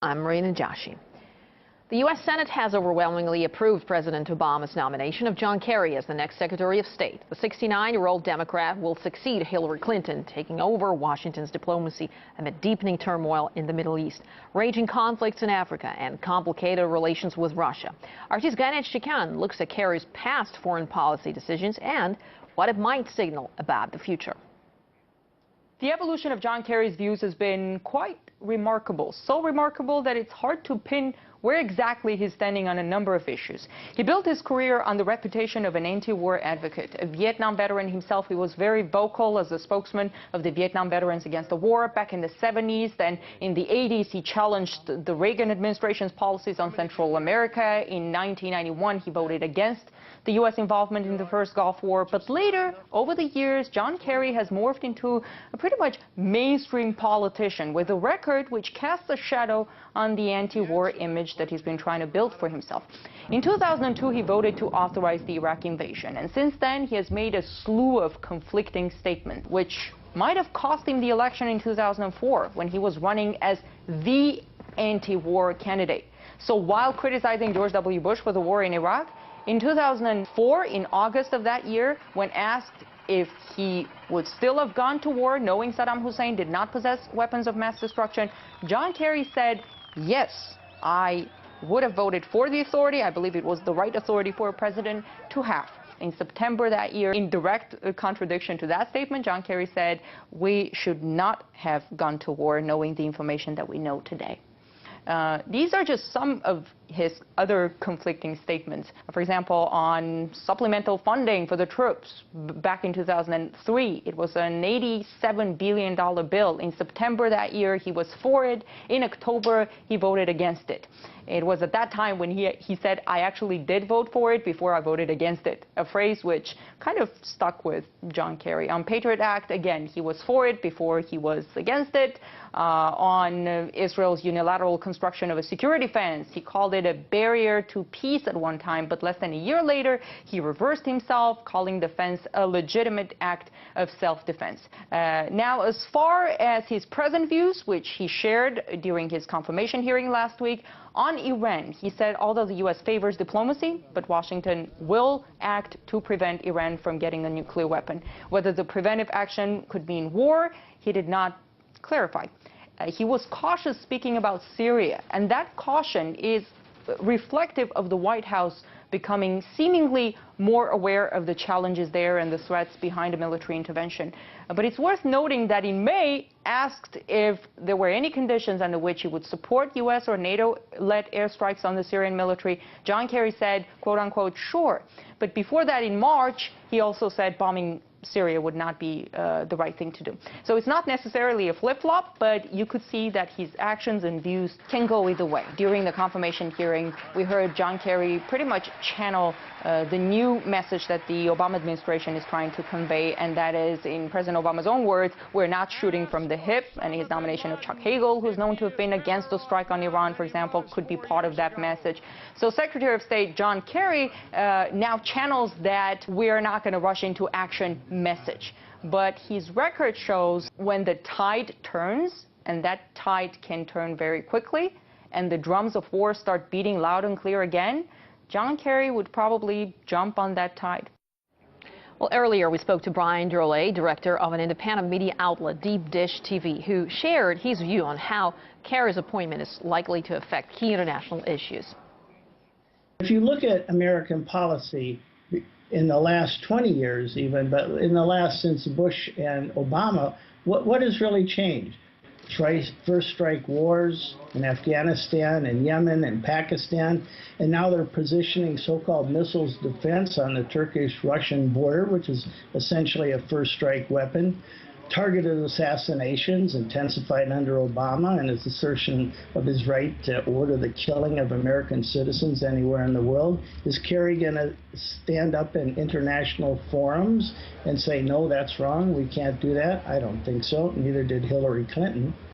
I'm Marina Joshi. The U.S. Senate has overwhelmingly approved President Obama's nomination of John Kerry as the next Secretary of State. The 69-year-old Democrat will succeed Hillary Clinton, taking over Washington's diplomacy amid deepening turmoil in the Middle East, raging conflicts in Africa, and complicated relations with Russia. RT's Ganesh Chikan looks at Kerry's past foreign policy decisions and what it might signal about the future. The evolution of John Kerry's views has been quite remarkable. So remarkable that it's hard to pin where exactly he's standing on a number of issues. He built his career on the reputation of an anti-war advocate. A Vietnam veteran himself, he was very vocal as a spokesman of the Vietnam veterans against the war back in the 70s. Then in the 80s, he challenged the Reagan administration's policies on Central America. In 1991, he voted against the U.S. involvement in the first Gulf War. But later, over the years, John Kerry has morphed into a pretty much mainstream politician with a record which casts a shadow on the anti-war image that he's been trying to build for himself. In 2002, he voted to authorize the Iraq invasion. And since then, he has made a slew of conflicting statements, which might have cost him the election in 2004 when he was running as the anti-war candidate. So while criticizing George W. Bush for the war in Iraq, in 2004, in August of that year, when asked if he would still have gone to war knowing Saddam Hussein did not possess weapons of mass destruction, John Kerry said, yes, I would have voted for the authority. I believe it was the right authority for a president to have. In September that year, in direct contradiction to that statement, John Kerry said, we should not have gone to war knowing the information that we know today. These are just some of his other conflicting statements. For example, on supplemental funding for the troops back in 2003, it was an $87 billion bill. In September that year, he was for it. In October, he voted against it. It was at that time when he said, I actually did vote for it before I voted against it, a phrase which kind of stuck with John Kerry. On Patriot Act, again, he was for it before he was against it. On Israel's unilateral construction of a security fence, he called it a barrier to peace at one time, but less than a year later, he reversed himself, calling the fence a legitimate act of self-defense. Now, as far as his present views, which he shared during his confirmation hearing last week, on Iran, he said, although the U.S. favors diplomacy, but Washington will act to prevent Iran from getting a nuclear weapon. Whether the preventive action could mean war, he did not clarify. He was cautious speaking about Syria, and that caution is reflective of the White House becoming seemingly more aware of the challenges there and the threats behind a military intervention. But it's worth noting that in May, asked if there were any conditions under which he would support U.S. or NATO-led airstrikes on the Syrian military, John Kerry said, quote unquote, sure. But before that, in March, he also said bombing Syria would not be the right thing to do. So it's not necessarily a flip-flop, but you could see that his actions and views can go either way. During the confirmation hearing, we heard John Kerry pretty much channel the new message that the Obama administration is trying to convey, and that is, in President Obama's own words, we're not shooting from the hip, and his nomination of Chuck Hagel, who's known to have been against the strike on Iran, for example, could be part of that message. So Secretary of State John Kerry now channels that we're not going to rush into action message. But his record shows when the tide turns, and that tide can turn very quickly, and the drums of war start beating loud and clear again, John Kerry would probably jump on that tide. Well, earlier we spoke to Brian Drolet, director of an independent media outlet, Deep Dish TV, who shared his view on how Kerry's appointment is likely to affect key international issues. If you look at American policy in the last 20 years even, but in the last since Bush and Obama, what has really changed? First strike wars in Afghanistan and Yemen and Pakistan, and now they're positioning so-called missiles defense on the Turkish-Russian border, which is essentially a first strike weapon. Targeted assassinations intensified under Obama and his assertion of his right to order the killing of American citizens anywhere in the world. Is Kerry going to stand up in international forums and say, no, that's wrong, we can't do that? I don't think so. Neither did Hillary Clinton.